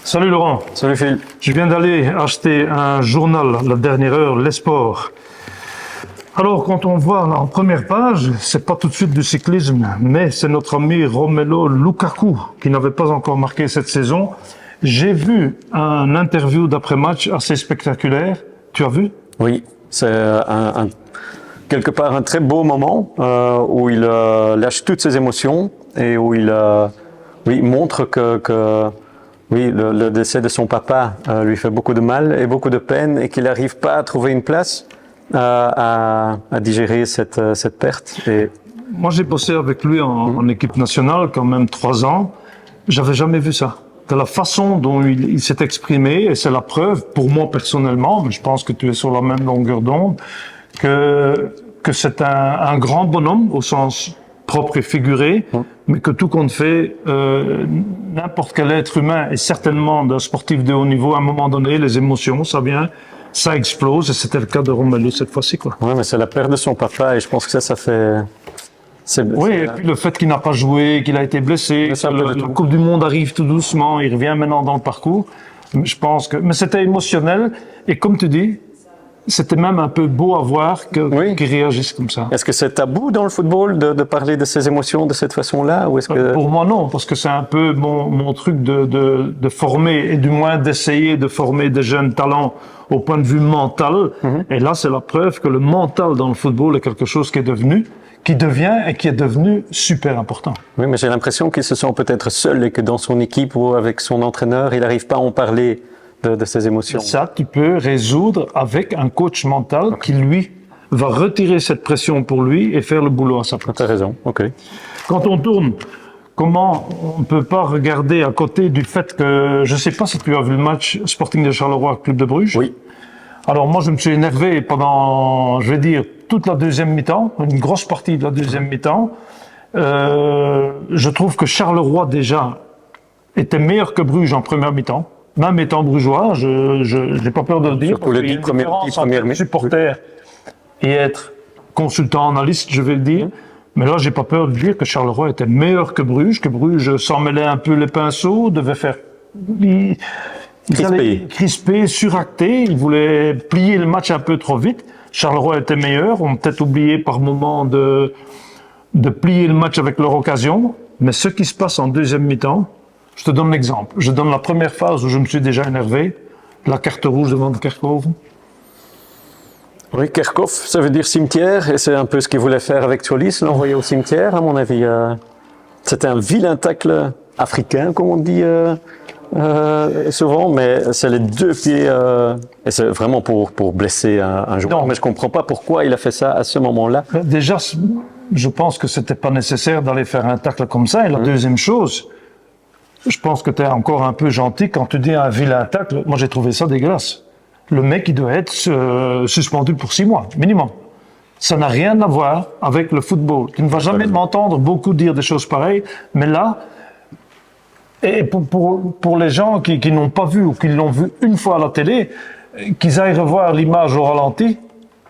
Salut Laurent. Salut Phil. Je viens d'aller acheter un journal, La Dernière Heure, Les Sports. Alors, quand on voit là, en première page, c'est pas tout de suite du cyclisme, mais c'est notre ami Romelu Lukaku qui n'avait pas encore marqué cette saison. J'ai vu un interview d'après-match assez spectaculaire. Tu as vu? Oui, c'est quelque part un très beau moment où il lâche toutes ses émotions et où il montre que le décès de son papa lui fait beaucoup de mal et beaucoup de peine et qu'il n'arrive pas à trouver une place à digérer cette perte. Et... Moi, j'ai bossé avec lui en équipe nationale quand même 3 ans. J'avais jamais vu ça. De la façon dont il s'est exprimé, et c'est la preuve, pour moi personnellement, mais je pense que tu es sur la même longueur d'onde, que c'est un grand bonhomme au sens propre et figuré, mais que tout compte fait, n'importe quel être humain, et certainement d'un sportif de haut niveau, à un moment donné, les émotions, ça vient, ça explose, et c'était le cas de Romelu cette fois-ci, quoi. Ouais, mais c'est la perte de son papa, et je pense que ça fait... Oui, et puis le fait qu'il n'a pas joué, qu'il a été blessé, la Coupe du Monde arrive tout doucement, il revient maintenant dans le parcours. Je pense que, mais c'était émotionnel, et comme tu dis, c'était même un peu beau à voir qu'ils réagissent comme ça. Est-ce que c'est tabou dans le football de parler de ses émotions de cette façon-là, ou est-ce que... Pour moi, non, parce que c'est un peu mon truc de former, et du moins d'essayer de former des jeunes talents au point de vue mental. Et là, c'est la preuve que le mental dans le football est quelque chose qui devient et qui est devenu super important. Oui, mais j'ai l'impression qu'il se sent peut-être seul et que dans son équipe ou avec son entraîneur, il n'arrive pas à en parler de ses émotions. Ça, tu peux résoudre avec un coach mental qui, lui, va retirer cette pression pour lui et faire le boulot à sa place. Tu as raison, ok. Quand on tourne, comment on ne peut pas regarder à côté du fait que, je ne sais pas si tu as vu le match Sporting de Charleroi, Club de Bruges. Oui. Alors moi, je me suis énervé pendant, je vais dire, toute la deuxième mi-temps, une grosse partie de la deuxième mi-temps. Je trouve que Charleroi, déjà, était meilleur que Bruges en première mi-temps. Même étant brugeois, je n'ai pas peur de le dire. Surtout les 10 premières minutes. Supporter et être consultant, analyste, je vais le dire. Mais là, j'ai pas peur de dire que Charleroi était meilleur que Bruges s'en mêlait un peu les pinceaux, devait faire... Crispé, suracté, il voulait plier le match un peu trop vite. Charleroi était meilleur, on a peut-être oublié par moment de plier le match avec leur occasion. Mais ce qui se passe en deuxième mi-temps, je te donne l'exemple. Je donne la première phase où je me suis déjà énervé, la carte rouge devant Kerkhoven. Oui, Kerkhoff, ça veut dire cimetière, et c'est un peu ce qu'il voulait faire avec Tsolis, l'envoyer au cimetière, à mon avis. C'était un vilain tacle africain, comme on dit souvent, mais c'est les 2 pieds, et c'est vraiment pour blesser un joueur. Mais je comprends pas pourquoi il a fait ça à ce moment-là. Déjà, je pense que c'était pas nécessaire d'aller faire un tacle comme ça, et la deuxième chose, je pense que tu es encore un peu gentil quand tu dis un vilain tacle. Moi, j'ai trouvé ça dégueulasse. Le mec, il doit être suspendu pour 6 mois, minimum. Ça n'a rien à voir avec le football. Tu ne vas jamais m'entendre beaucoup dire des choses pareilles, mais là, et pour les gens qui n'ont pas vu ou qui l'ont vu une fois à la télé, qu'ils aillent revoir l'image au ralenti,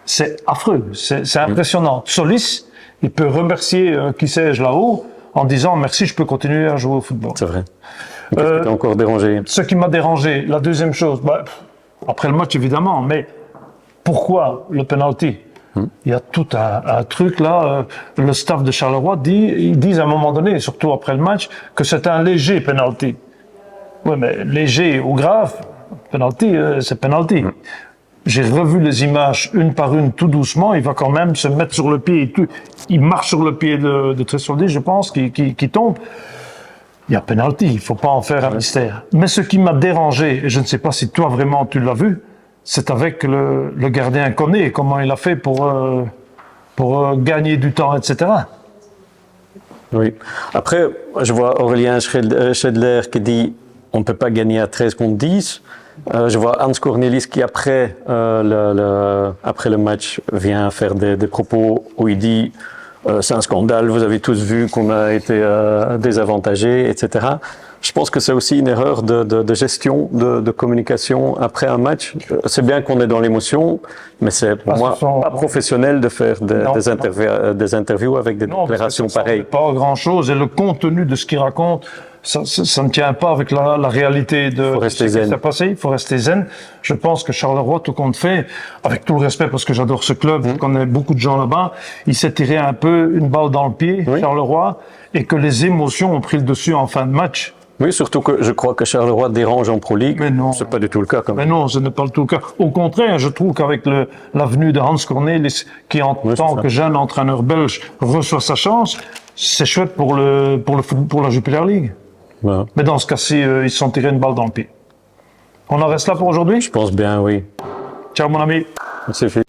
c'est affreux, c'est impressionnant. Solis, il peut remercier qui sais-je là-haut, en disant merci, je peux continuer à jouer au football. C'est vrai. Qu'est-ce qui t'a encore dérangé? Ce qui m'a dérangé, la deuxième chose, après le match évidemment, mais pourquoi le penalty? Il y a tout un truc là, le staff de Charleroi ils disent à un moment donné, surtout après le match, que c'est un léger penalty. Oui, mais léger ou grave, penalty, c'est penalty. J'ai revu les images une par une tout doucement, il va quand même se mettre sur le pied, il marche sur le pied de Tressoldi, je pense, qui tombe. Il y a penalty, il faut pas en faire un mystère. Mais ce qui m'a dérangé, et je ne sais pas si toi vraiment tu l'as vu, c'est avec le gardien Koné, comment il a fait pour gagner du temps, etc. Oui. Après, je vois Aurélien Schedler qui dit on ne peut pas gagner à 13 contre 10. Je vois Hans Cornelis qui après le match vient faire des propos où il dit c'est un scandale, vous avez tous vu qu'on a été désavantagés, etc. Je pense que c'est aussi une erreur de gestion, de communication après un match. C'est bien qu'on est dans l'émotion, mais c'est pour moi pas professionnel de faire des interviews avec des déclarations pareilles. Pas grand-chose, et le contenu de ce qu'il raconte, ça ne tient pas avec la réalité de Faut rester ce qui zen. s'est passé. Il faut rester zen. Je pense que Charleroi, tout compte fait, avec tout le respect parce que j'adore ce club, je connais beaucoup de gens là-bas, il s'est tiré un peu une balle dans le pied, Oui. Charleroi, et que les émotions ont pris le dessus en fin de match. Oui, surtout que je crois que Charleroi dérange en Pro League. Mais non. C'est pas du tout le cas quand Mais même. non, ce n'est pas le tout le cas. Au contraire, je trouve qu'avec la venue de Hans Cornelis, qui en Oui, tant c'est ça. que jeune entraîneur belge reçoit sa chance, c'est chouette pour la Jupiler League. Voilà. Mais dans ce cas-ci, ils se sont tirés une balle dans le pied. On en reste là pour aujourd'hui. Je pense bien, oui. Ciao mon ami. C'est fait.